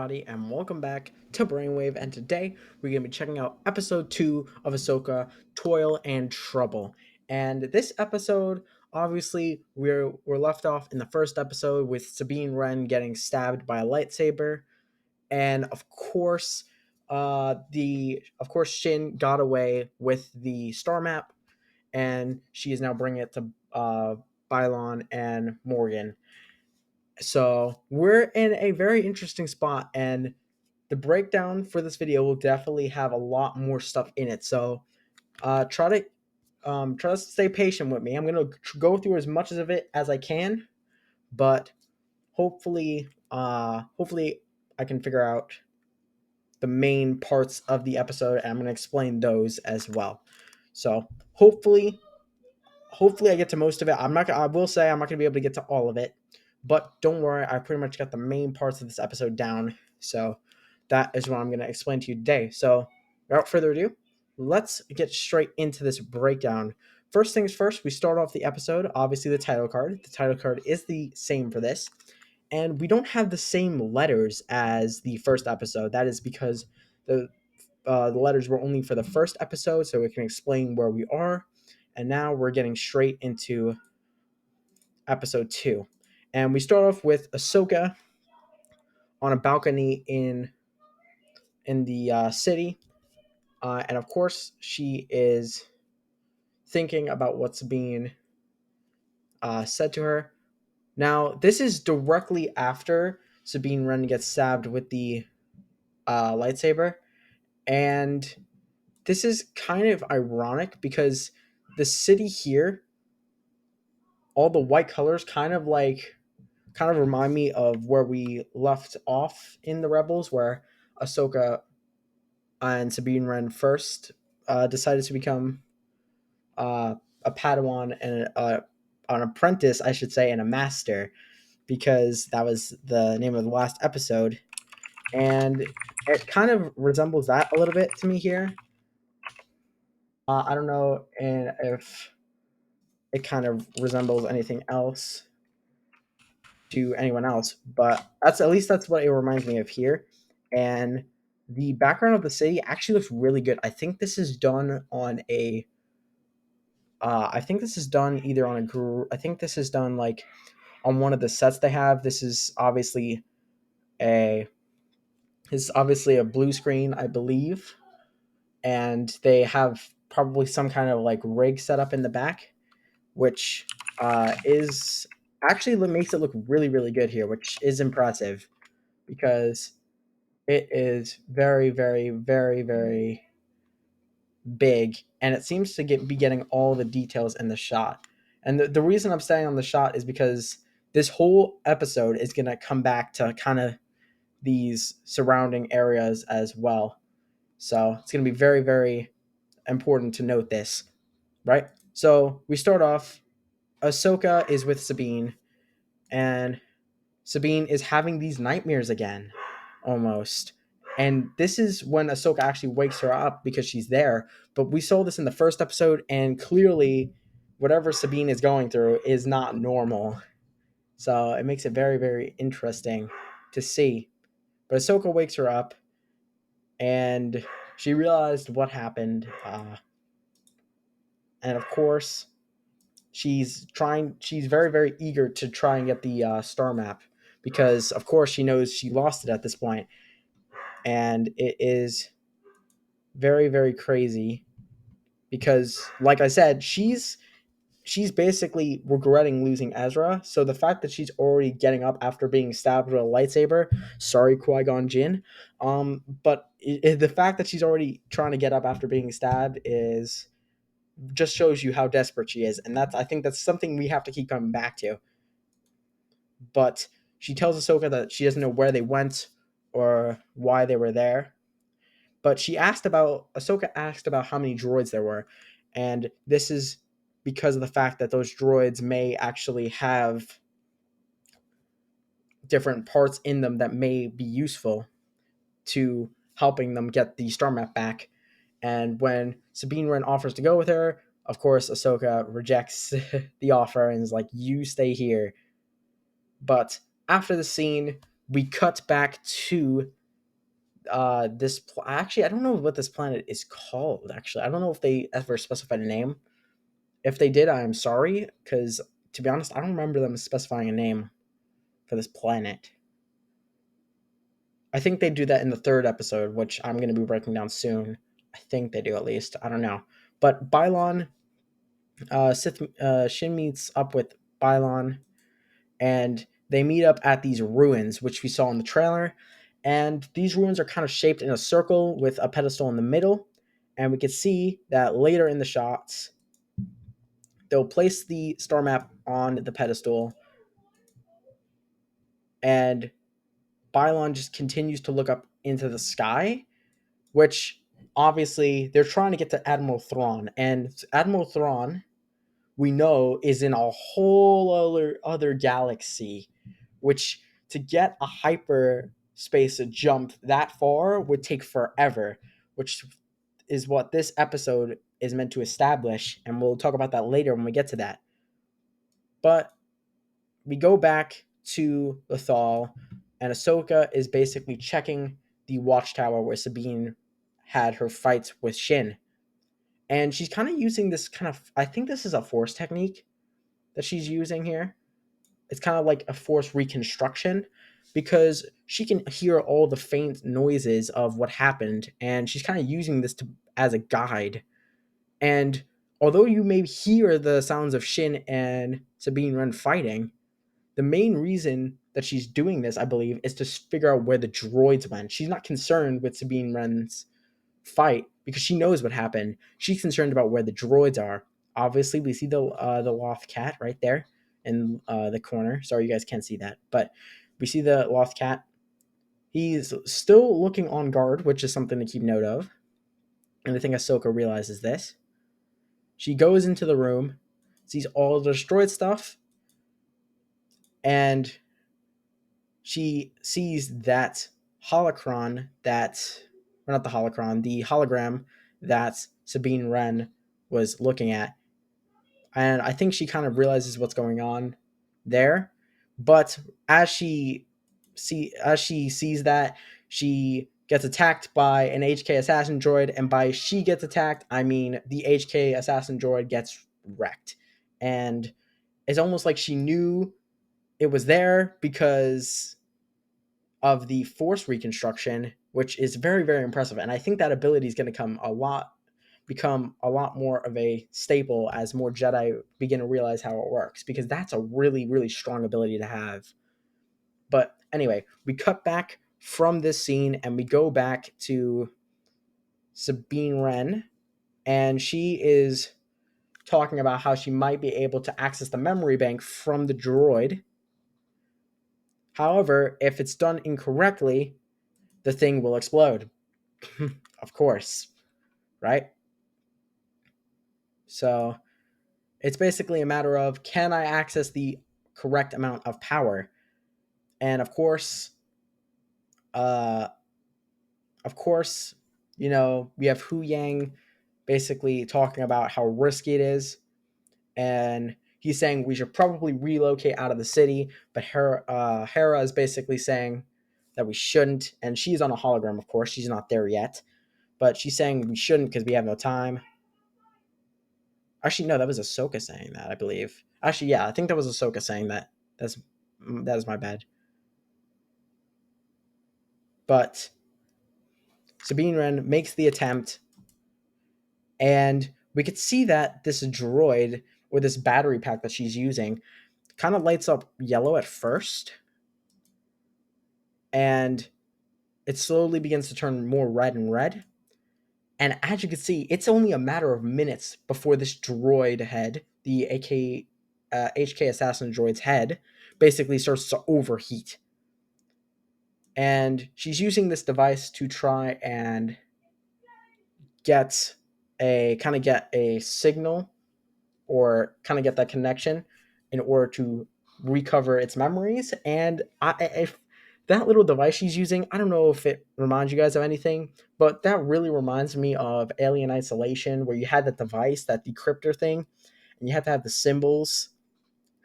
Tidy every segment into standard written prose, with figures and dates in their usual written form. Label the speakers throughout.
Speaker 1: everybody, and welcome back to Brainwave. And today we're going to be checking out episode 2 of Ahsoka, Toil and Trouble. And this episode, obviously, we're left off in the first episode with Sabine Wren getting stabbed by a lightsaber, and of course Shin got away with the star map, and she is now bringing it to Bylon and Morgan. So we're in a very interesting spot, and the breakdown for this video will definitely have a lot more stuff in it. So try to stay patient with me. I'm gonna go through as much of it as I can, but hopefully I can figure out the main parts of the episode, and I'm gonna explain those as well. So hopefully I get to most of it. I will say I'm not gonna be able to get to all of it, but don't worry, I pretty much got the main parts of this episode down. So that is what I'm gonna explain to you today. So without further ado, let's get straight into this breakdown. First things first, we start off the episode. Obviously, the title card. The title card is the same for this, and we don't have the same letters as the first episode. That is because the letters were only for the first episode, so we can explain where we are. And now we're getting straight into episode 2. And we start off with Ahsoka on a balcony in the city. And of course, she is thinking about what's being said to her. Now, this is directly after Sabine Wren gets stabbed with the lightsaber. And this is kind of ironic because the city here, all the white colors kind of remind me of where we left off in the Rebels, where Ahsoka and Sabine Wren first decided to become a Padawan and an apprentice, I should say, and a master, because that was the name of the last episode. And it kind of resembles that a little bit to me here. I don't know if it kind of resembles anything else to anyone else, but that's what it reminds me of here. And the background of the city actually looks really good. I think this is done on a I think this is done either on I think this is done like on one of the sets they have. A this is obviously a blue screen, I believe, and they have probably some kind of like rig set up in the back, which is actually makes it look really really good here, which is impressive because it is very very very very big, and it seems to be getting all the details in the shot. And the reason I'm staying on the shot is because this whole episode is going to come back to kind of these surrounding areas as well. So it's going to be very, very important to note this, right? So we start off, Ahsoka is with Sabine, and Sabine is having these nightmares again, almost. And this is when Ahsoka actually wakes her up because she's there. But we saw this in the first episode, and clearly, whatever Sabine is going through is not normal. So it makes it very, very interesting to see. But Ahsoka wakes her up, and she realized what happened. And of course, she's very, very eager to try and get the star map because, of course, she knows she lost it at this point. And it is very, very crazy because, like I said, she's basically regretting losing Ezra. So the fact that she's already getting up after being stabbed with a lightsaber, sorry Qui-Gon Jinn, but the fact that she's already trying to get up after being stabbed is just shows you how desperate she is, and I think that's something we have to keep coming back to. But she tells Ahsoka that she doesn't know where they went or why they were there. But Ahsoka asked about how many droids there were, and this is because of the fact that those droids may actually have different parts in them that may be useful to helping them get the star map back. And when Sabine Wren offers to go with her, of course Ahsoka rejects the offer and is like, "You stay here." But after the scene, we cut back to actually, I don't know what this planet is called. Actually, I don't know if they ever specified a name. If they did, I'm sorry, because to be honest, I don't remember them specifying a name for this planet. I think they do that in the third episode, which I'm going to be breaking down soon. I think they do, at least. I don't know. But Bylon, Shin meets up with Bylon, and they meet up at these ruins, which we saw in the trailer. And these ruins are kind of shaped in a circle with a pedestal in the middle. And we can see that later in the shots, they'll place the star map on the pedestal, and Bylon just continues to look up into the sky, which obviously they're trying to get to Admiral Thrawn. And Admiral Thrawn, we know, is in a whole other galaxy, which to get a hyperspace jump that far would take forever, which is what this episode is meant to establish. And we'll talk about that later when we get to that. But we go back to Lothal, and Ahsoka is basically checking the watchtower where Sabine had her fights with Shin. And she's kind of using this kind of, I think this is a force technique that she's using here. It's kind of like a force reconstruction, because she can hear all the faint noises of what happened, and she's kind of using this as a guide. And although you may hear the sounds of Shin and Sabine Wren fighting, the main reason that she's doing this, I believe, is to figure out where the droids went. She's not concerned with Sabine Wren's fight because she knows what happened. She's concerned about where the droids are. Obviously, we see the Loth Cat right there in the corner. Sorry, you guys can't see that, but we see the Loth Cat. He's still looking on guard, which is something to keep note of. And I think Ahsoka realizes this. She goes into the room, sees all the destroyed stuff, and she sees that holocron or not the holocron, the hologram that Sabine Wren was looking at. And I think she kind of realizes what's going on there. But as she sees that, she gets attacked by an HK assassin droid, and by she gets attacked, I mean the HK assassin droid gets wrecked. And it's almost like she knew it was there because of the force reconstruction, which is very, very impressive. And I think that ability is going to become a lot more of a staple as more Jedi begin to realize how it works, because that's a really, really strong ability to have. But anyway, we cut back from this scene and we go back to Sabine Wren, and she is talking about how she might be able to access the memory bank from the droid. However, if it's done incorrectly, the thing will explode. Of course, right? So it's basically a matter of, can I access the correct amount of power? And uh, of course, we have Hu Yang basically talking about how risky it is, and he's saying we should probably relocate out of the city. But Hera is basically saying that we shouldn't, and she's on a hologram. Of course, she's not there yet, but she's saying we shouldn't because we have no time. Actually, no, that was Ahsoka saying that, I believe. Actually, yeah, I think that was Ahsoka saying that. That is my bad. But Sabine Wren makes the attempt, and we could see that this droid, or this battery pack that she's using, kind of lights up yellow at first, and it slowly begins to turn more red and red. And as you can see, it's only a matter of minutes before this droid head, the HK assassin droid's head, basically starts to overheat. And she's using this device to try and get a signal, or kind of get that connection in order to recover its memories. And if that little device she's using, I don't know if it reminds you guys of anything, but that really reminds me of Alien Isolation, where you had that device, that decryptor thing, and you had to have the symbols,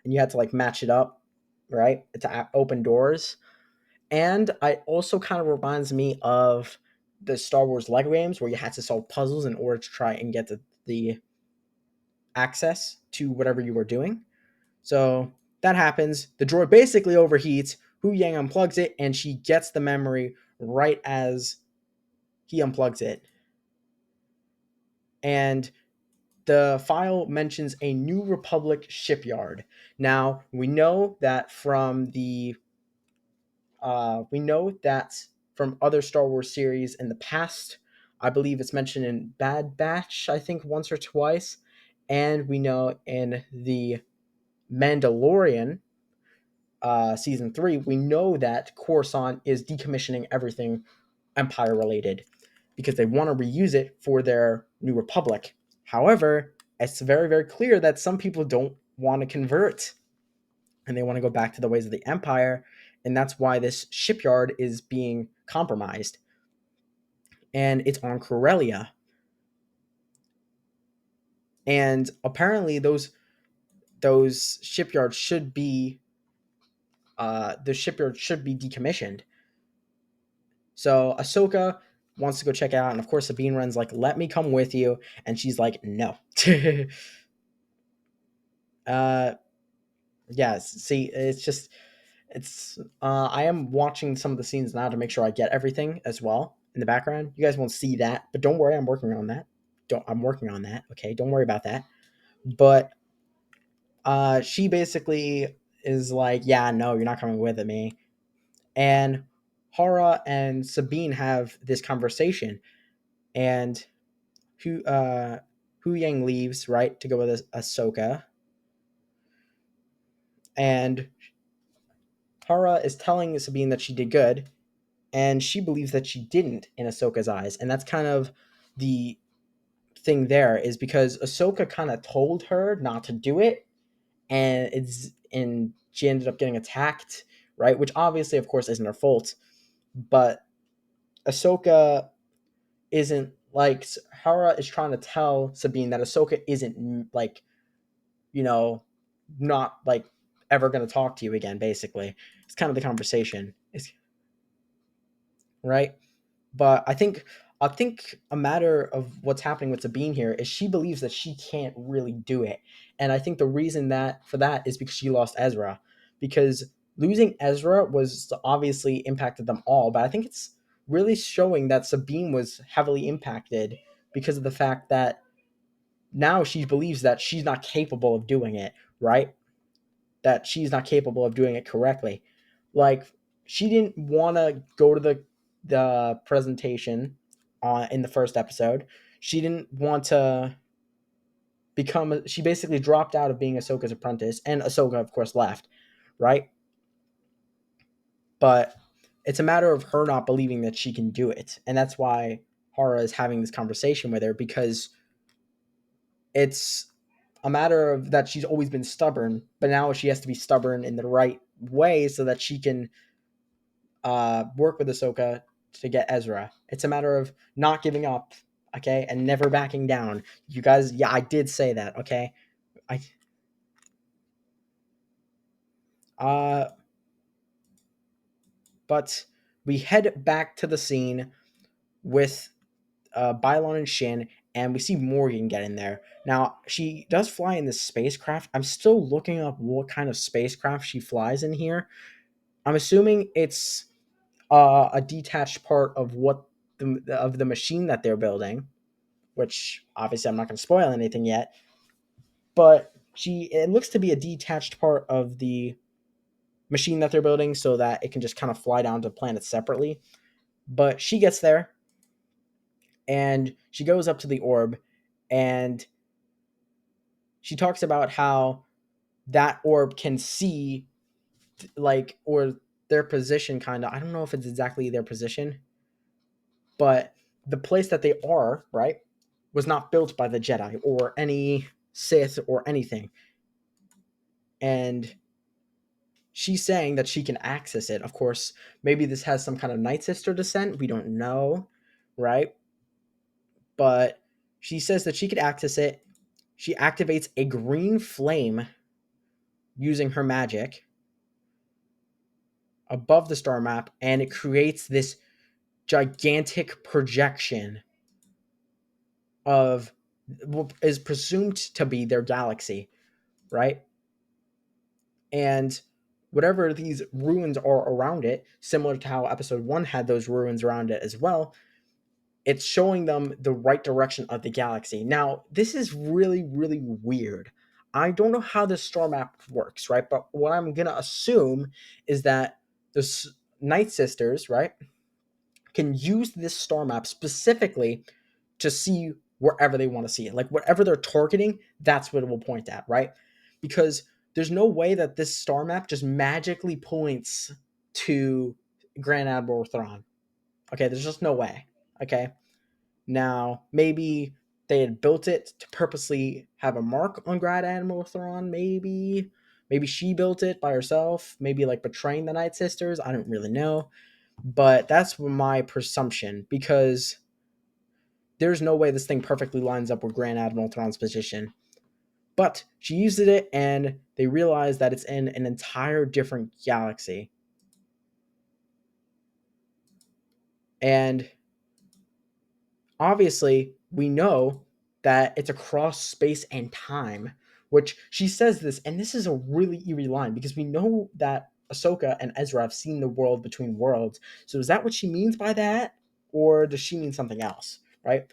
Speaker 1: and you had to like match it up, right, to open doors. And I also kind of reminds me of the Star Wars Lego games where you had to solve puzzles in order to try and get the access to whatever you were doing. So that happens. The droid basically overheats. Hu Yang unplugs it, and she gets the memory right as he unplugs it. And the file mentions a New Republic shipyard. Now we know that from other Star Wars series in the past. I believe it's mentioned in Bad Batch, I think once or twice, and we know in the Mandalorian season 3, we know that Coruscant is decommissioning everything Empire related because they want to reuse it for their New Republic. However, it's very, very clear that some people don't want to convert and they want to go back to the ways of the Empire. And that's why this shipyard is being compromised. And it's on Corellia. And apparently those shipyards should be the shipyard should be decommissioned. So Ahsoka wants to go check it out, and of course Sabine Wren's like, "Let me come with you," and she's like, "No." uh, yes. See, I am watching some of the scenes now to make sure I get everything as well in the background. You guys won't see that, but don't worry, I'm working on that. I'm working on that. Okay, don't worry about that. But she basically is like, "Yeah, no, you're not coming with me." And Hara and Sabine have this conversation, and Hu Hu Yang leaves, right, to go with Ahsoka, and Hara is telling Sabine that she did good, and she believes that she didn't in Ahsoka's eyes, and that's kind of the thing there is because Ahsoka kind of told her not to do it, and she ended up getting attacked, right? Which obviously, of course, isn't her fault, but Ahsoka isn't like Hara is trying to tell Sabine that Ahsoka isn't like you know, not like ever going to talk to you again, basically. It's kind of the conversation. Right? But I think a matter of what's happening with Sabine here is she believes that she can't really do it. And I think the reason that for that is because she lost Ezra. Because losing Ezra was obviously impacted them all, but I think it's really showing that Sabine was heavily impacted because of the fact that now she believes that she's not capable of doing it, right? That she's not capable of doing it correctly. Like she didn't want to go to the presentation in the first episode. She didn't want to become. She basically dropped out of being Ahsoka's apprentice, and Ahsoka, of course, left. Right, but it's a matter of her not believing that she can do it, and that's why Hara is having this conversation with her because it's a matter of that she's always been stubborn, but now she has to be stubborn in the right way so that she can work with Ahsoka to get Ezra. It's a matter of not giving up, okay, and never backing down. You guys, yeah, I did say that, okay. I uh, but we head back to the scene with Bylon and Shin, and we see Morgan get in there. Now she does fly in this spacecraft. I'm still looking up what kind of spacecraft she flies in here. I'm assuming it's a detached part of the machine that they're building, which obviously I'm not going to spoil anything yet, but it looks to be a detached part of the machine that they're building so that it can just kind of fly down to planets separately. But she gets there and she goes up to the orb and she talks about how that orb can see like or their position kind of. I don't know if it's exactly their position, but the place that they are, right, was not built by the Jedi or any Sith or anything. And she's saying that she can access it. Of course, maybe this has some kind of Night Sister descent. We don't know, right? But she says that she could access it. She activates a green flame using her magic. above the star map, and it creates this gigantic projection of what is presumed to be their galaxy, right? And whatever these ruins are around it, similar to how episode 1 had those ruins around it as well, it's showing them the right direction of the galaxy. Now, this is really, really weird. I don't know how the star map works, right? But what I'm going to assume is that the Night Sisters, right, can use this star map specifically to see wherever they want to see it. Like whatever they're targeting, that's what it will point at, right? Because there's no way that this star map just magically points to Grand Admiral Thrawn. Okay, there's just no way. Okay. Now, maybe they had built it to purposely have a mark on Grand Admiral Thrawn, maybe. Maybe she built it by herself, maybe like betraying the Night Sisters. I don't really know. But that's my presumption because there's no way this thing perfectly lines up with Grand Admiral Thrawn's position. But she uses it and they realize that it's in an entire different galaxy. And obviously, we know that it's across space and time, which she says this, and this is a really eerie line because we know that Ahsoka and Ezra have seen the world between worlds. So is that what she means by that? Or does she mean something else, right?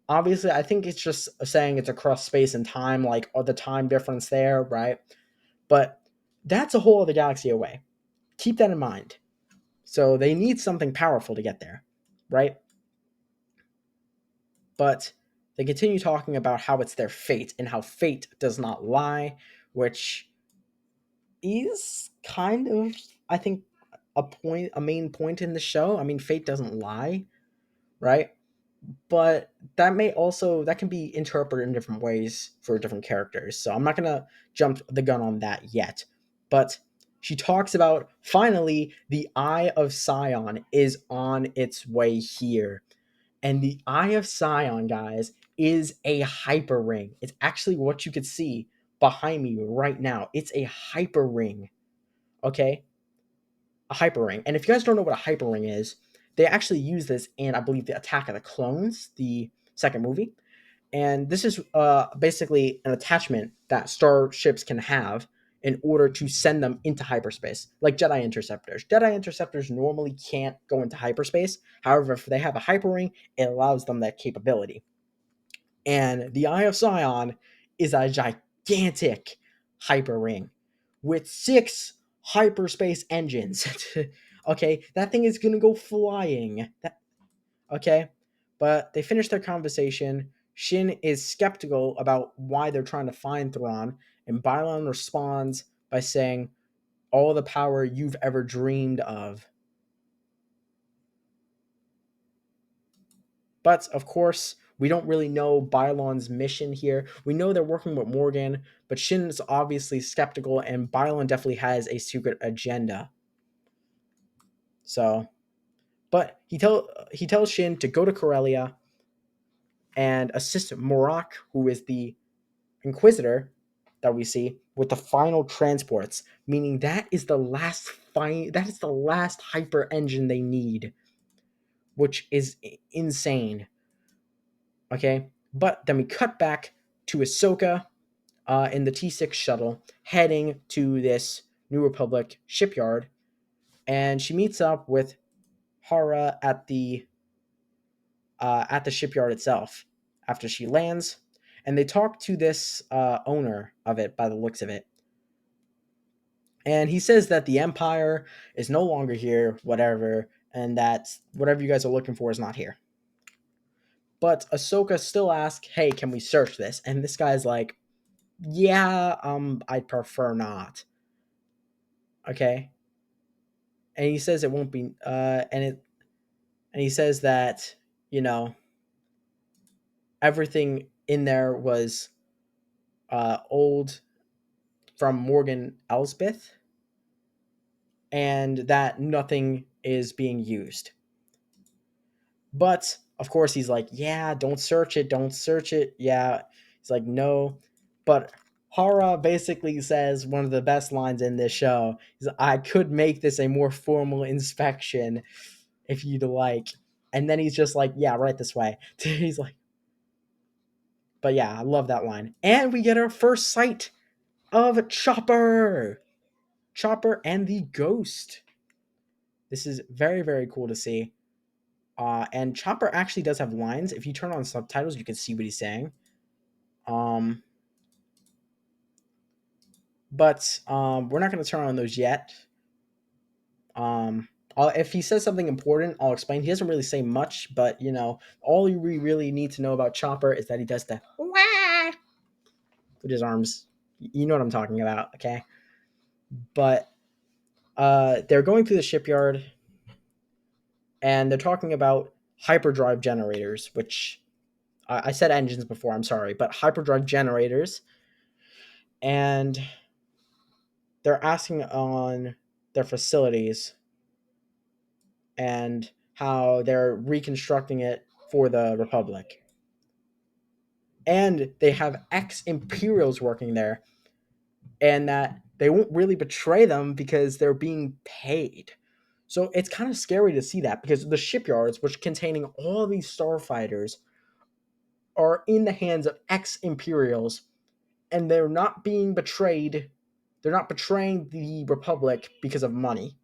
Speaker 1: Obviously, I think it's just saying it's across space and time, like the time difference there, right? But that's a whole other galaxy away. Keep that in mind. So they need something powerful to get there, right? But they continue talking about how it's their fate and how fate does not lie, which is kind of, I think, a main point in the show. I mean, fate doesn't lie, right? But that can be interpreted in different ways for different characters. So I'm not gonna jump the gun on that yet. But she talks about finally the Eye of Sion is on its way here. And the Eye of Sion, guys, is a hyper ring. It's actually what you could see behind me right now. It's a hyper ring. Okay? A hyper ring. And if you guys don't know what a hyper ring is, they actually use this in, I believe, the Attack of the Clones, the second movie. And this is basically an attachment that starships can have in order to send them into hyperspace, like Jedi interceptors. Jedi interceptors normally can't go into hyperspace. However, if they have a hyper ring, it allows them that capability. And the Eye of Sion is a gigantic hyper ring with 6 hyperspace engines. Okay, that thing is gonna go flying. Okay, but they finish their conversation. Shin is skeptical about why they're trying to find Thrawn, and Bylon responds by saying, "All the power you've ever dreamed of." But of course, we don't really know Bylon's mission here. We know they're working with Morgan, but Shin is obviously skeptical, and Bylon definitely has a secret agenda. So, but he tells Shin to go to Corellia and assist Morak, who is the Inquisitor that we see, with the final transports, meaning that is that is the last hyper engine they need, which is insane. Okay, but then we cut back to Ahsoka in the T6 shuttle, heading to this New Republic shipyard, and she meets up with Hara at the shipyard itself after she lands, and they talk to this owner of it by the looks of it. And he says that the Empire is no longer here, whatever, and that whatever you guys are looking for is not here. But Ahsoka still asks, "Hey, can we search this?" And this guy's like, "Yeah, I'd prefer not." Okay, and he says it won't be, and he says that you know everything in there was old from Morgan Elsbeth, and that nothing is being used. But of course, he's like, "Yeah, don't search it, don't search it." Yeah, he's like, "No," but Hara basically says one of the best lines in this show is, "I could make this a more formal inspection if you'd like." And then he's just like, "Yeah, right this way." He's like, but yeah, I love that line. And we get our first sight of Chopper. Chopper and the Ghost. This is very, very cool to see. And Chopper actually does have lines. If you turn on subtitles, you can see what he's saying. Um, but we're not going to turn on those yet. If he says something important, I'll explain. He doesn't really say much, but all we really need to know about Chopper is that he does the wah with his arms. You know what I'm talking about, okay? But they're going through the shipyard, and they're talking about hyperdrive generators, which I said engines before. I'm sorry, but hyperdrive generators, and they're asking on their facilities and how they're reconstructing it for the Republic. And they have ex Imperials working there, and that they won't really betray them because they're being paid. So it's kind of scary to see that, because the shipyards, which containing all these starfighters, are in the hands of ex Imperials, and they're not being betrayed. They're not betraying the Republic because of money.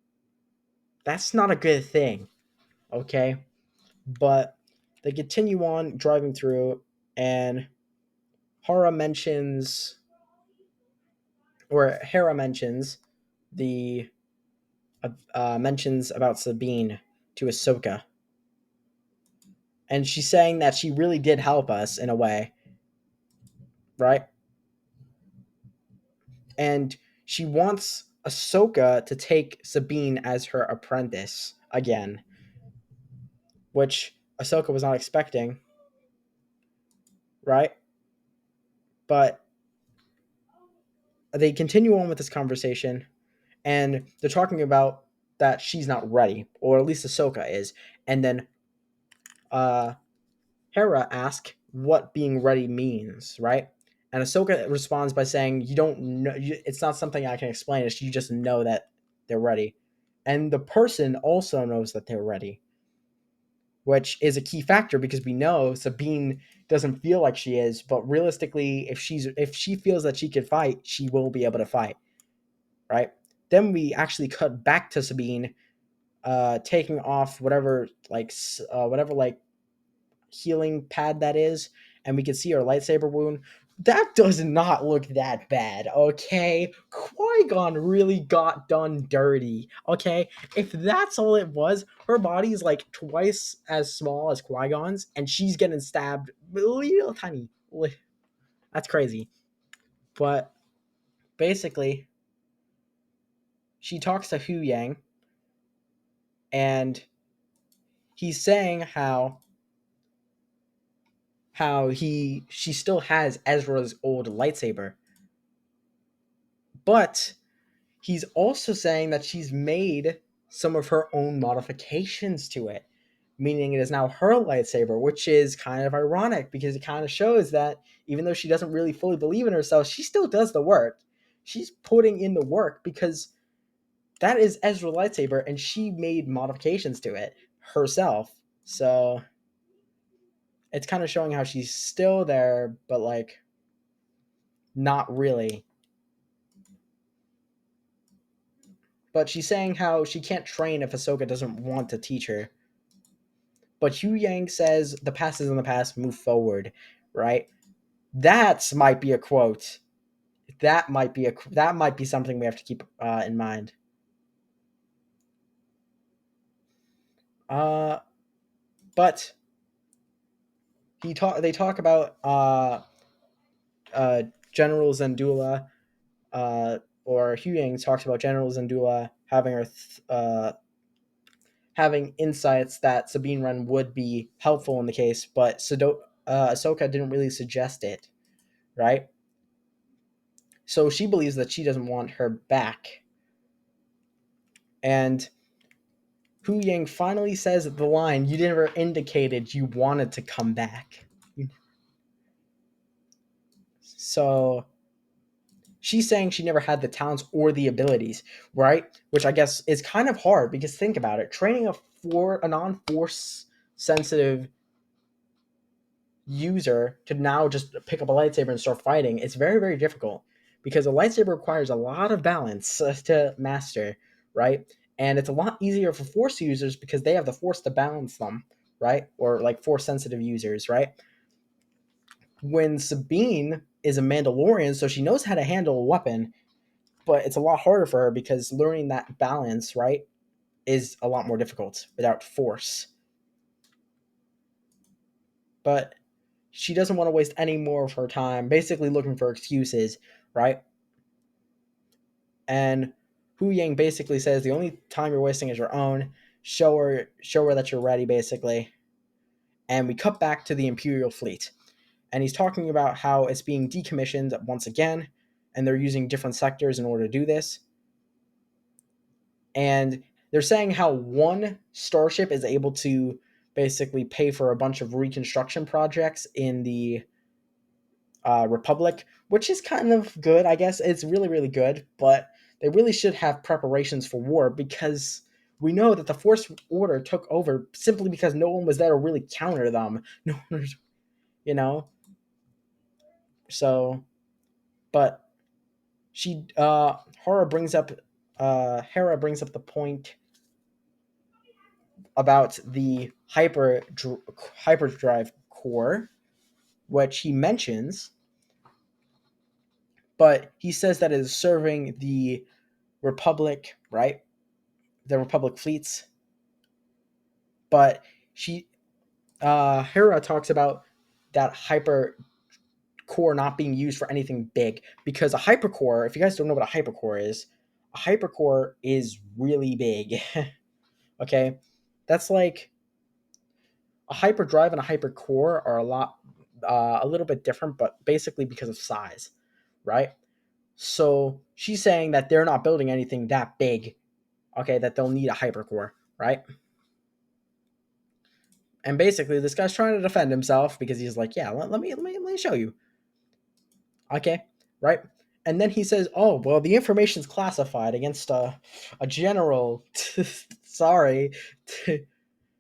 Speaker 1: That's not a good thing, okay? But they continue on driving through, and Hera mentions, or Hera mentions the mentions about Sabine to Ahsoka, and she's saying that she really did help us in a way, right? And she wants Ahsoka to take Sabine as her apprentice again, which Ahsoka was not expecting, right? But they continue on with this conversation, and they're talking about that she's not ready, or at least Ahsoka is. And then uh, Hera asks what being ready means, right? And Ahsoka responds by saying, "You don't know. It's not something I can explain. It's you just know that they're ready, and the person also knows that they're ready." Which is a key factor, because we know Sabine doesn't feel like she is, but realistically, if she feels that she can fight, she will be able to fight, right? Then we actually cut back to Sabine taking off whatever like healing pad that is, and we can see her lightsaber wound. That does not look that bad, okay? Qui-Gon really got done dirty, okay? If that's all it was, her body is like twice as small as Qui-Gon's, and she's getting stabbed little tiny. That's crazy. But basically, she talks to Hu Yang, and he's saying how she still has Ezra's old lightsaber, but he's also saying that she's made some of her own modifications to it, meaning it is now her lightsaber, which is kind of ironic, because it kind of shows that even though she doesn't really fully believe in herself, she still does the work. She's putting in the work, because that is Ezra's lightsaber, and she made modifications to it herself. So it's kind of showing how she's still there, but like not really. But she's saying how she can't train if Ahsoka doesn't want to teach her. But Hu Yang says the past is in the past, move forward, right? That might be a quote. That might be something we have to keep in mind. Uh, but they talk about General Zandula, or Hu Yang talks about General Zandula having insights that Sabine Wren would be helpful in the case, but Ahsoka didn't really suggest it, right? So she believes that she doesn't want her back. And Hu Yang finally says the line, "You never indicated you wanted to come back." So she's saying she never had the talents or the abilities, right? Which I guess is kind of hard because think about it. Training a non-force sensitive user to now just pick up a lightsaber and start fighting, it's very, very difficult because a lightsaber requires a lot of balance to master, right? And it's a lot easier for force users because they have the force to balance them, right? Or like force sensitive users, right? When Sabine is a Mandalorian, so she knows how to handle a weapon, but it's a lot harder for her because learning that balance, right, is a lot more difficult without force. But she doesn't want to waste any more of her time basically looking for excuses, right? And Hu Yang basically says the only time you're wasting is your own. Show her that you're ready, basically. And we cut back to the Imperial fleet. And he's talking about how it's being decommissioned once again, and they're using different sectors in order to do this. And they're saying how one starship is able to basically pay for a bunch of reconstruction projects in the Republic, which is kind of good, I guess. It's really, really good, but they really should have preparations for war because we know that the Force Order took over simply because no one was there to really counter them. No one was, you know. So, but she, Hera brings up the point about the hyperdrive core, which he mentions, but he says that it is serving the Republic, right? The Republic fleets. But she, Hera talks about that hyper core not being used for anything big because a hypercore, if you guys don't know what a hypercore is, a hypercore is really big. Okay, that's like a hyperdrive and a hypercore are a little bit different, but basically because of size, right? So she's saying that they're not building anything that big, okay, that they'll need a hypercore, right? And basically, this guy's trying to defend himself because he's like, "Yeah, let me show you." Okay, right? And then he says, "Oh, well, the information's classified against a general." Sorry,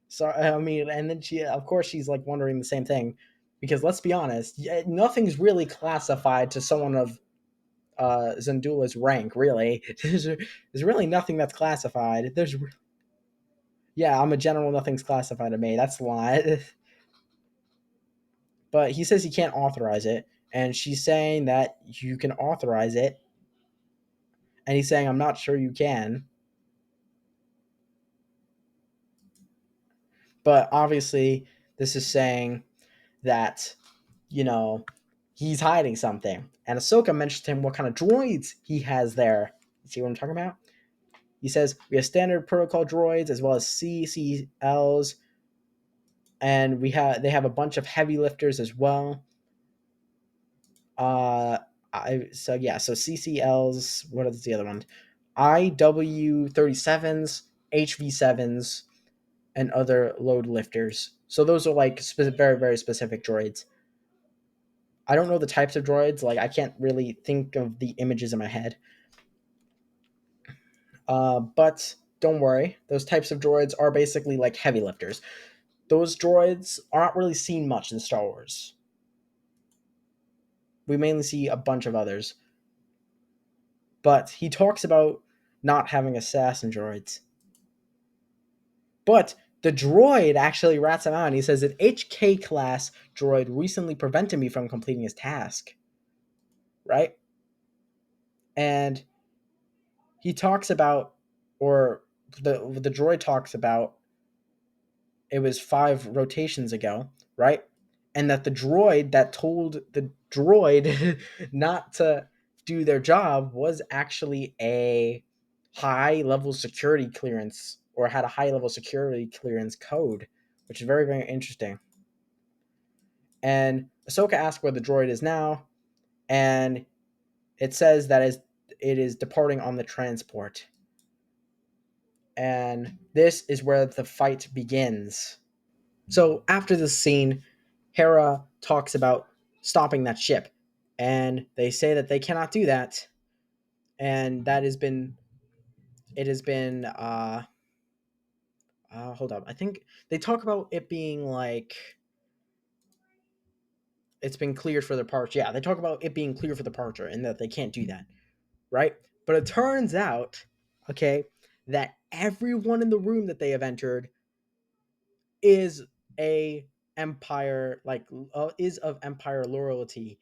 Speaker 1: sorry. I mean, and then she, of course, she's like wondering the same thing because let's be honest, nothing's really classified to someone of Zandula's rank. Really, there's really nothing that's classified. Yeah, I'm a general. Nothing's classified to me. That's a lie. But he says he can't authorize it, and she's saying that you can authorize it, and he's saying I'm not sure you can. But obviously, this is saying that you know he's hiding something. And Ahsoka mentioned to him what kind of droids he has there. See what I'm talking about? He says we have standard protocol droids as well as CCLs, and they have a bunch of heavy lifters as well. Uh, so CCLs. What is the other one? IW-37s, HV-7s, and other load lifters. So those are like very, very specific droids. I don't know the types of droids. Like I can't really think of the images in my head. But don't worry, those types of droids are basically like heavy lifters. Those droids are not really seen much in Star Wars. We mainly see a bunch of others. But he talks about not having assassin droids. But the droid actually rats him out and he says an HK class droid recently prevented me from completing his task. Right? And he talks about, or the droid talks about, it was 5 rotations ago, right? And that the droid that told the droid not to do their job was actually a high level security clearance or had a high level security clearance code, which is very, very interesting. And Ahsoka asks where the droid is now, and it says that it is departing on the transport. And this is where the fight begins. So after this scene, Hera talks about stopping that ship, and they say that they cannot do that and that has been it has been hold up. I think they talk about it being like it's been cleared for departure. Yeah, they talk about it being cleared for departure and that they can't do that, right? But it turns out, okay, that everyone in the room that they have entered is a empire is of empire loyalty,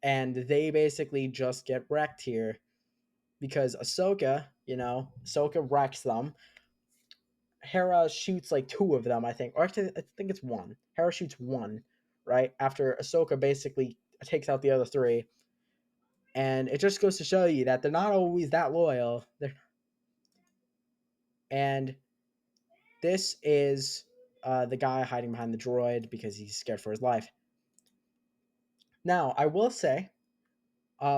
Speaker 1: and they basically just get wrecked here because Ahsoka wrecks them. Hera shoots like two of them, I think, or actually, I think it's one. Hera shoots one, right after Ahsoka basically takes out the other three, and it just goes to show you that they're not always that loyal. And this is the guy hiding behind the droid because he's scared for his life. Now, I will say,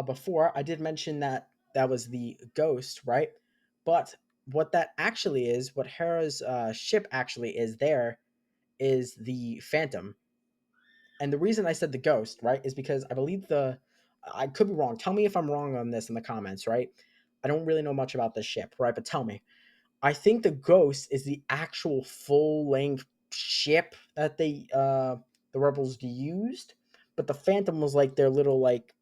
Speaker 1: before I did mention that that was the ghost, right? But what that actually is, what Hera's ship actually is there, is the Phantom. And the reason I said the ghost, right, is because I believe I could be wrong. Tell me if I'm wrong on this in the comments, right? I don't really know much about this ship, right? But tell me. I think the ghost is the actual full length ship that the rebels used, but the Phantom was like their little like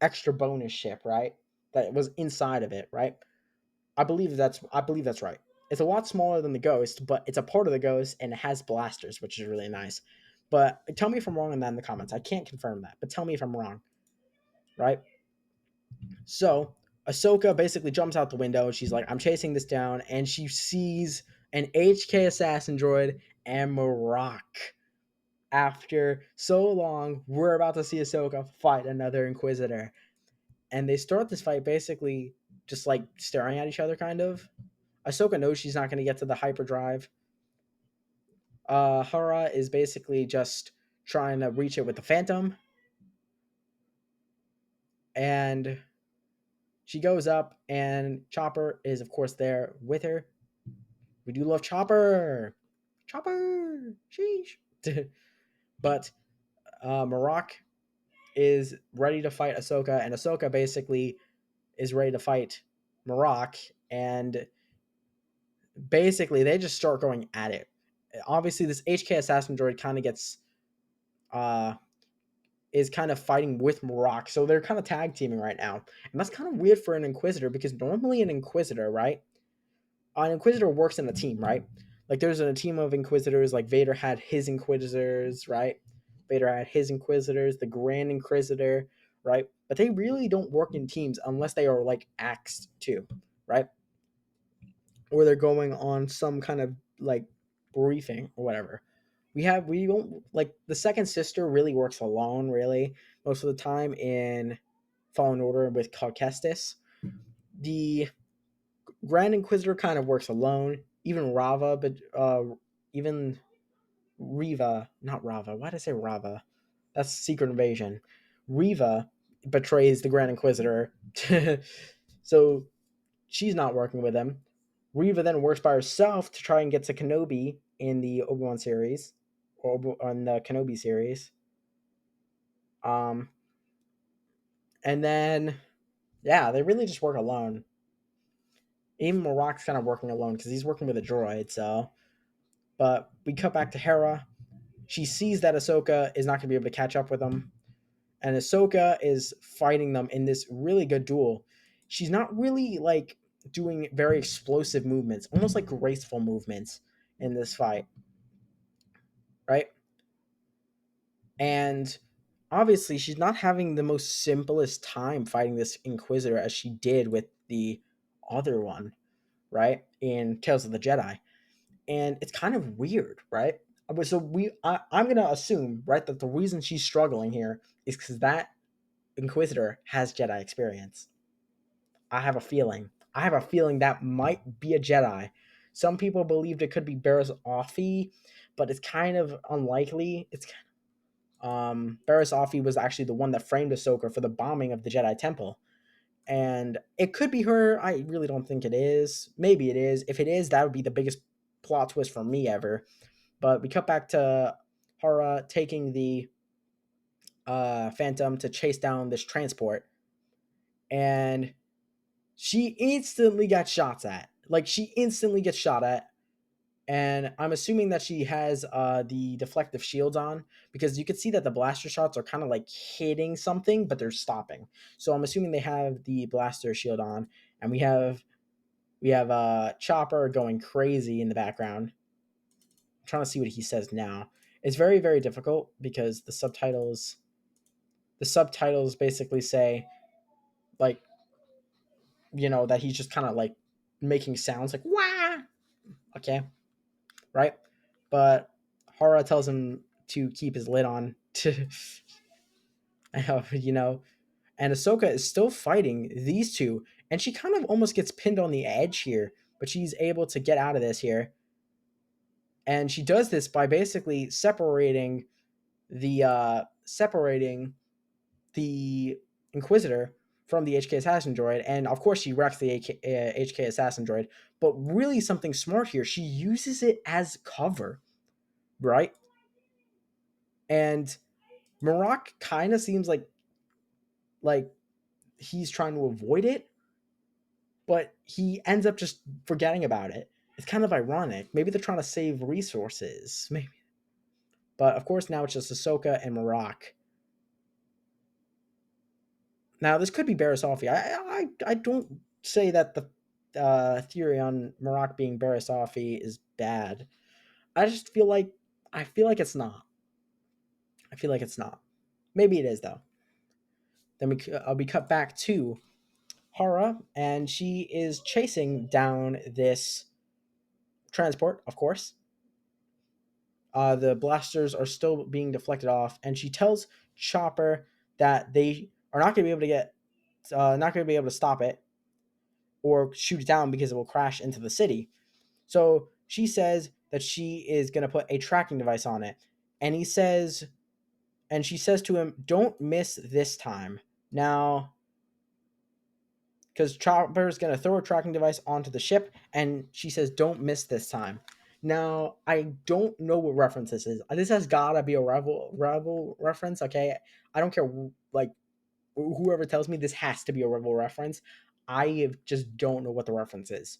Speaker 1: extra bonus ship, right? That was inside of it, right? I believe that's right. It's a lot smaller than the Ghost, but it's a part of the Ghost and it has blasters, which is really nice. But tell me if I'm wrong on that in the comments. I can't confirm that, but tell me if I'm wrong, right? So Ahsoka basically jumps out the window and she's like, "I'm chasing this down," and she sees an HK assassin droid and Marok. After so long, we're about to see Ahsoka fight another Inquisitor, and they start this fight basically just like staring at each other, kind of. Ahsoka knows she's not going to get to the hyperdrive. Hera is basically just trying to reach it with the Phantom, and she goes up, and Chopper is, of course, there with her. We do love Chopper! Chopper! Sheesh! But Marok is ready to fight Ahsoka, and Ahsoka basically is ready to fight Marok, and basically they just start going at it. Obviously, this HK assassin droid kind of gets uh is kind of fighting with Marok, so they're kind of tag teaming right now, and that's kind of weird for an Inquisitor because normally an Inquisitor, right? An Inquisitor works in a team, right? Like there's a team of Inquisitors, like Vader had his Inquisitors, right? Vader had his Inquisitors, the Grand Inquisitor, right? But they really don't work in teams unless they are like axed too, right? Or they're going on some kind of like briefing or whatever. We don't like the second sister really works alone, really, most of the time in Fallen Order with Calcestis. The Grand Inquisitor kind of works alone. Even Rava, but even Riva, not Rava. Why did I say Rava? That's Secret Invasion. Riva betrays the Grand Inquisitor, so she's not working with him. Riva then works by herself to try and get to Kenobi in the Obi-Wan series, or on the Kenobi series. Um, and then yeah, they really just work alone. Even Marok's kind of working alone because he's working with a droid. So, but we cut back to Hera. She sees that Ahsoka is not going to be able to catch up with them, and Ahsoka is fighting them in this really good duel. She's not really like doing very explosive movements, almost like graceful movements in this fight, right? And obviously, she's not having the most simplest time fighting this Inquisitor as she did with the other one, right? In Tales of the Jedi. And it's kind of weird, right? So I'm gonna assume, right, that the reason she's struggling here is because that Inquisitor has Jedi experience. I have a feeling. I have a feeling that might be a Jedi. Some people believed it could be Barriss Offee, but it's kind of unlikely. It's Barriss Offee was actually the one that framed Ahsoka for the bombing of the Jedi Temple. And it could be her. I really don't think it is. Maybe it is. If it is, that would be the biggest plot twist for me ever. But we cut back to Hera taking the Phantom to chase down this transport. And She instantly got shots at. Like she instantly gets shot at, and I'm assuming that she has the deflective shields on because you can see that the blaster shots are kind of like hitting something, but they're stopping. So I'm assuming they have the blaster shield on, and we have Chopper going crazy in the background. I'm trying to see what he says now. It's very difficult because the subtitles basically say like that he's just kind of like making sounds like wah. Okay, right? But Hara tells him to keep his lid on. To you know, and Ahsoka is still fighting these two, and she kind of almost gets pinned on the edge here, but she's able to get out of this here, and she does this by basically separating the Inquisitor from the HK Assassin droid, and of course she wrecks the HK Assassin droid. But really, something smart here. She uses it as cover, right? And Maroc kind of seems like he's trying to avoid it, but he ends up just forgetting about it. It's kind of ironic. Maybe they're trying to save resources, maybe. But of course, now it's just Ahsoka and Maroc. Now this could be Barisofi. I don't say that the theory on Maroc being Barisofi is bad. I just feel like it's not. I feel like it's not. Maybe it is though. Then we cut back to Hara, and she is chasing down this transport, of course. The blasters are still being deflected off, and she tells Chopper that they are not going to be able to not going to be able to stop it or shoot it down because it will crash into the city. So she says that she is going to put a tracking device on it, and she says to him, "Don't miss this time." Now, because Chopper is going to throw a tracking device onto the ship, and she says, "Don't miss this time." Now, I don't know what reference this is. This has gotta be a Rebel reference. Okay, I don't care. Like whoever tells me this has to be a Rebel reference, I just don't know what the reference is.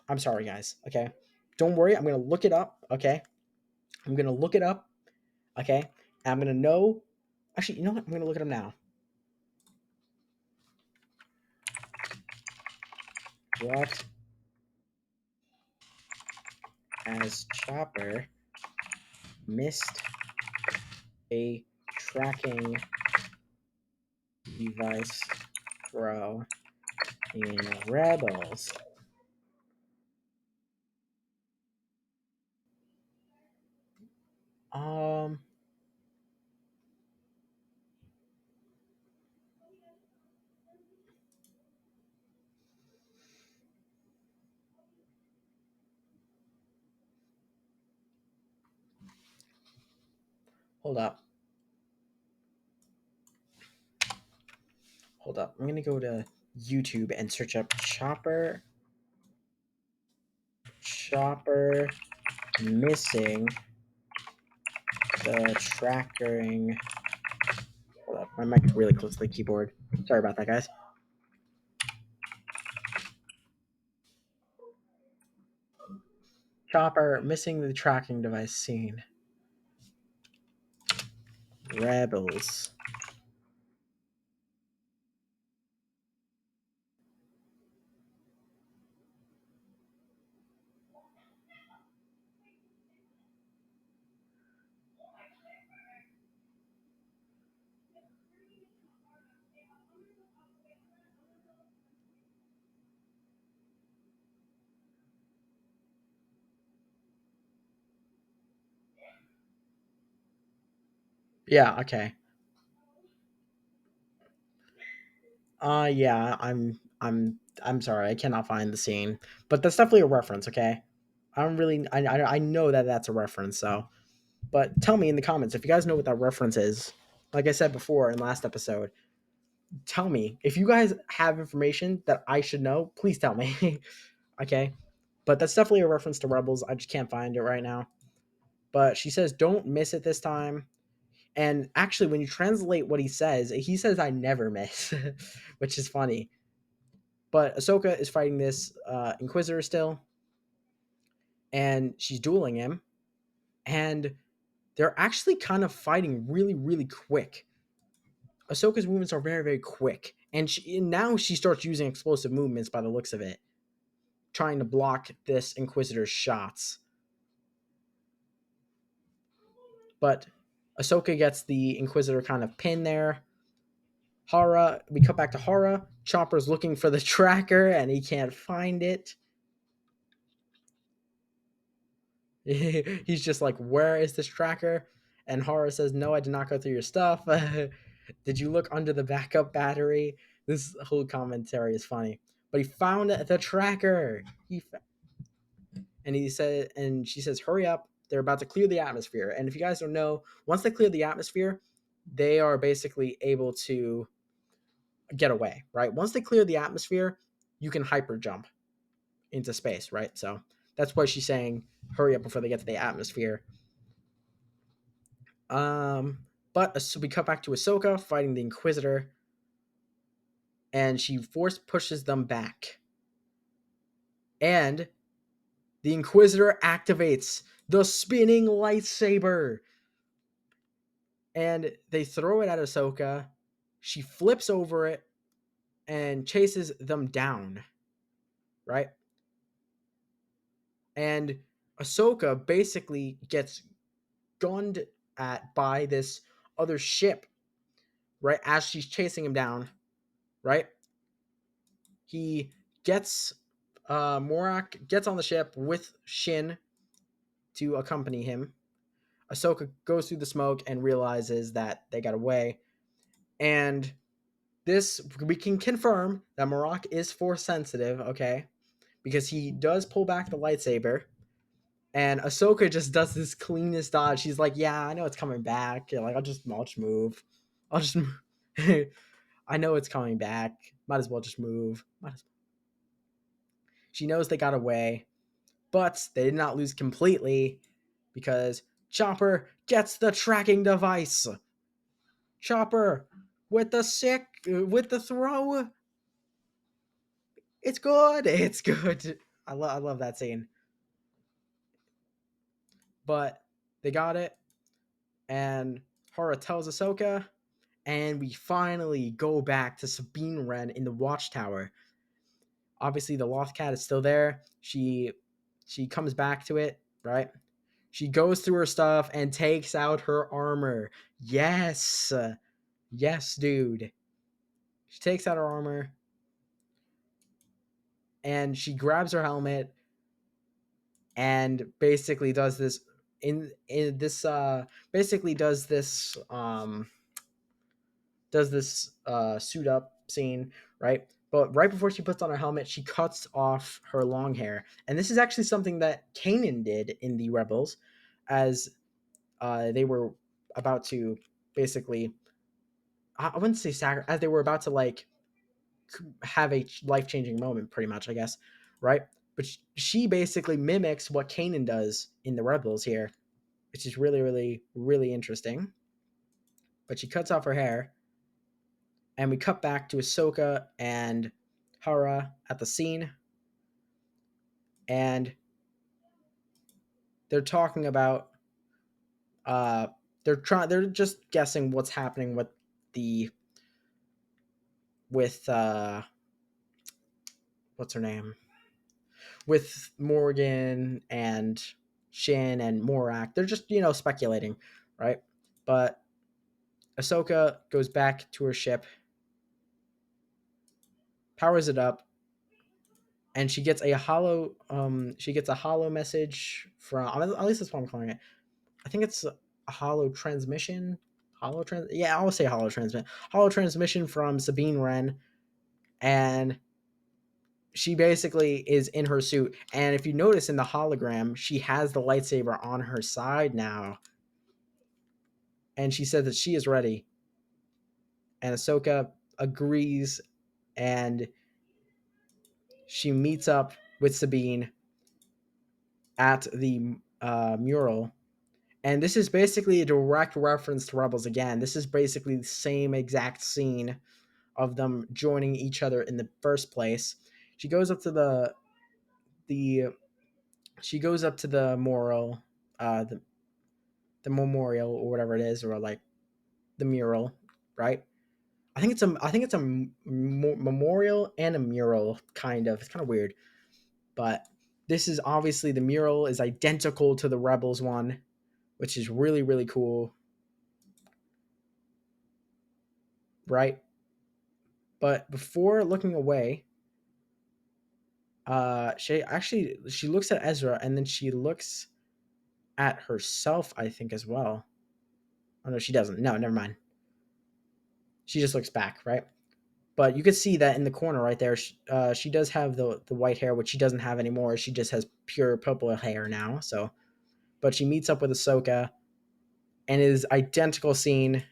Speaker 1: I'm sorry, guys. Okay, don't worry. I'm gonna look it up. Okay, I'm gonna look it up. Okay, and I'm gonna know. Actually, you know what? I'm gonna look it up now. What has Chopper missed a tracking device throw in Rebels? Um, hold up. Hold up. I'm gonna go to YouTube and search up Chopper missing the tracking. Hold up. My mic's really close to the keyboard. Sorry about that, guys. Chopper missing the tracking device scene. Rebels. Yeah, okay. Yeah, I'm sorry, I cannot find the scene, but that's definitely a reference. Okay, I don't really, I know that that's a reference. So, but tell me in the comments if you guys know what that reference is. Like I said before in last episode, tell me if you guys have information that I should know. Please tell me. Okay, but that's definitely a reference to Rebels. I just can't find it right now. But she says, "Don't miss it this time." And actually, when you translate what he says "I never miss," which is funny. But Ahsoka is fighting this Inquisitor still, and she's dueling him, and they're actually kind of fighting really, really quick. Ahsoka's movements are very, very quick, and now she starts using explosive movements by the looks of it, trying to block this Inquisitor's shots. But Ahsoka gets the Inquisitor kind of pinned there. We cut back to Hara. Chopper's looking for the tracker, and he can't find it. He's just like, "Where is this tracker?" And Hara says, "No, I did not go through your stuff. Did you look under the backup battery?" This whole commentary is funny. But he found the tracker. And she says, "Hurry up. They're about to clear the atmosphere." And if you guys don't know, once they clear the atmosphere, they are basically able to get away, right? Once they clear the atmosphere, you can hyper jump into space, right? So that's why she's saying, "Hurry up before they get to the atmosphere." But so we cut back to Ahsoka fighting the Inquisitor, and she force pushes them back. And the Inquisitor activates the spinning lightsaber, and they throw it at Ahsoka. She flips over it and chases them down, right? And Ahsoka basically gets gunned at by this other ship, right? As she's chasing him down, right? He gets Morak gets on the ship with Shin to accompany him. Ahsoka goes through the smoke and realizes that they got away. And this, we can confirm that Morak is force sensitive, okay? Because he does pull back the lightsaber. And Ahsoka just does this cleanest dodge. She's like, "Yeah, I know it's coming back. Like, I'll just move. I'll just move. I know it's coming back. Might as well just move." She knows they got away, but they did not lose completely because Chopper gets the tracking device. Chopper with the throw. It's good. It's good. I love that scene. But they got it, and Hera tells Ahsoka, and we finally go back to Sabine Wren in the Watchtower. Obviously, the Loth Cat is still there. She comes back to it, right? She goes through her stuff and takes out her armor. Yes. Yes, dude. She takes out her armor and she grabs her helmet and basically does this in this basically does this suit up scene, right? But right before she puts on her helmet, she cuts off her long hair. And this is actually something that Kanan did in the Rebels as they were about to basically, I wouldn't say as they were about to like have a life-changing moment, pretty much, I guess, right? But she basically mimics what Kanan does in the Rebels here, which is really, really, really interesting. But she cuts off her hair, and we cut back to Ahsoka and Hera at the scene, and they're talking about uh they're just guessing what's happening with the with what's her name, with Morgan and Shin and Morak. They're just, speculating, right? But Ahsoka goes back to her ship, powers it up, and she gets a hollow message from, at least that's what I'm calling it. I think it's a hollow transmission. Yeah, I'll say hollow transmission from Sabine Wren, and she basically is in her suit. And if you notice in the hologram, she has the lightsaber on her side now. And she said that she is ready. And Ahsoka agrees, and she meets up with Sabine at the mural. And this is basically a direct reference to Rebels again. This is basically the same exact scene of them joining each other in the first place. She goes up to the she goes up to the moral, uh, the the memorial or whatever it is, or like the mural, right? I think it's a memorial and a mural, kind of. It's kind of weird, but this is obviously the mural is identical to the Rebels one, which is really really cool, right? But before looking away, she looks at Ezra and then she looks at herself, I think, as well. Oh no, she doesn't. No, never mind. She just looks back, right? But you can see that in the corner right there, she does have the white hair, which she doesn't have anymore. She just has pure purple hair now. So, but she meets up with Ahsoka, and it is identical scene.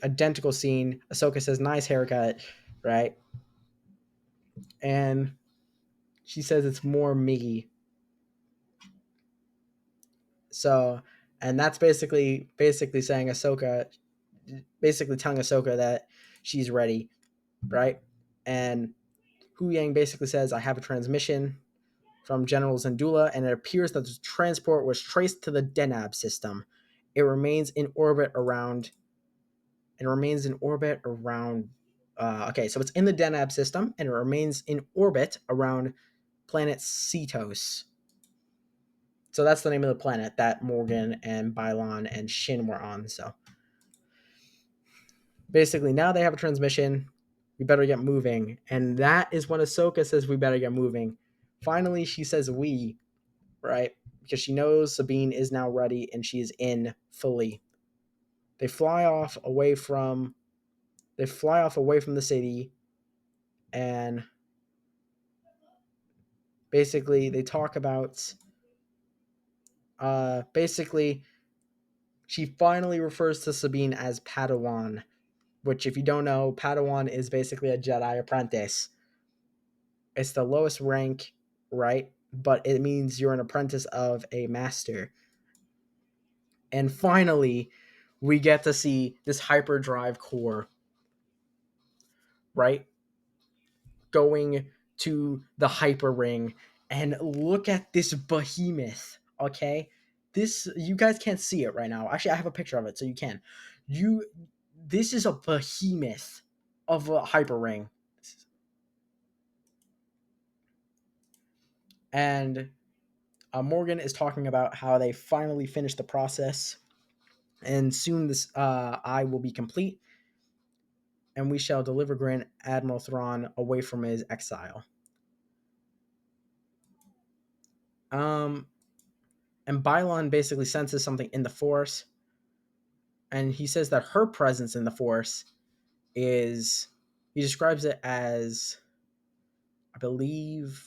Speaker 1: Identical scene. Ahsoka says, "Nice haircut," right? And she says it's more me. So, and that's basically saying Ahsoka, basically telling Ahsoka that she's ready, right? And Hu Yang basically says, "I have a transmission from General Zandula, and it appears that the transport was traced to the Denab system. It remains in orbit around. It remains in orbit around. Okay, so it's in the Denab system, and it remains in orbit around planet Cetos. So that's the name of the planet that Morgan and Bylon and Shin were on. So basically, now they have a transmission. We better get moving, and that is when Ahsoka says we better get moving. Finally, she says we, right? Because she knows Sabine is now ready and she is in fully. They fly off away from the city, and basically they talk about basically she finally refers to Sabine as Padawan, which if you don't know, Padawan is basically a Jedi apprentice. It's the lowest rank, right? But it means you're an apprentice of a master. And finally, we get to see this hyperdrive core, right? Going to the hyper ring, and look at this behemoth, okay? This, you guys can't see it right now. Actually, I have a picture of it so you can. You This is a behemoth of a hyper ring. And Morgan is talking about how they finally finished the process, and soon this eye will be complete, and we shall deliver Grand Admiral Thrawn away from his exile. Um, and Bylon basically senses something in the Force, and he says that her presence in the Force is, he describes it as, I believe,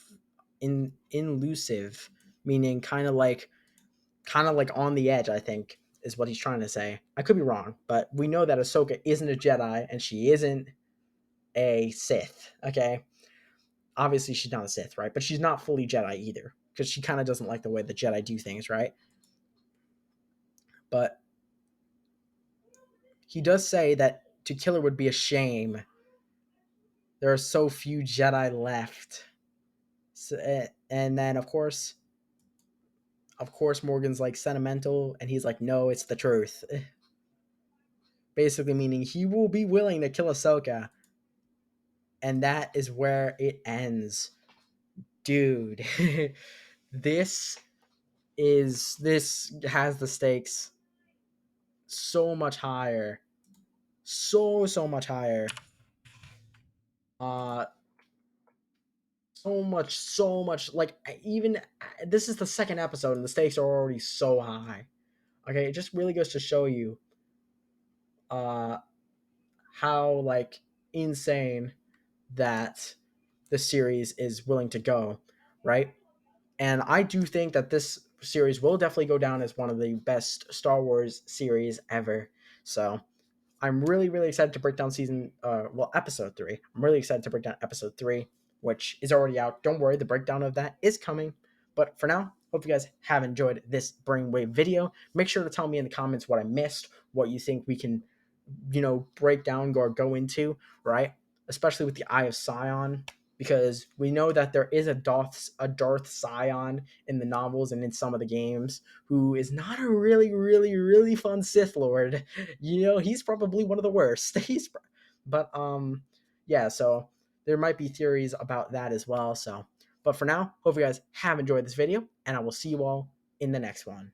Speaker 1: elusive, meaning kind of like on the edge, I think is what he's trying to say. I could be wrong, but we know that Ahsoka isn't a Jedi and she isn't a Sith, okay? Obviously she's not a Sith, right? But she's not fully Jedi either, because she kind of doesn't like the way the Jedi do things, right? But he does say that to kill her would be a shame. There are so few Jedi left. So, and then of course Morgan's like sentimental, and he's like, no, it's the truth. Basically meaning he will be willing to kill Ahsoka, and that is where it ends. Dude, this this has the stakes so much higher. So much higher. Uh so much, like, even this is the second episode and the stakes are already so high. Okay, it just really goes to show you uh how like insane that the series is willing to go, right? And I do think that this series will definitely go down as one of the best Star Wars series ever. So I'm really, really excited to break down episode 3. I'm really excited to break down episode 3, which is already out. Don't worry, the breakdown of that is coming. But for now, hope you guys have enjoyed this Brainwave video. Make sure to tell me in the comments what I missed, what you think we can break down or go into, right? Especially with the Eye of Sion, because we know that there is a Darth Sion in the novels and in some of the games, who is not a really, really, really fun Sith Lord. He's probably one of the worst. But yeah. So there might be theories about that as well. So, but for now, hope you guys have enjoyed this video, and I will see you all in the next one.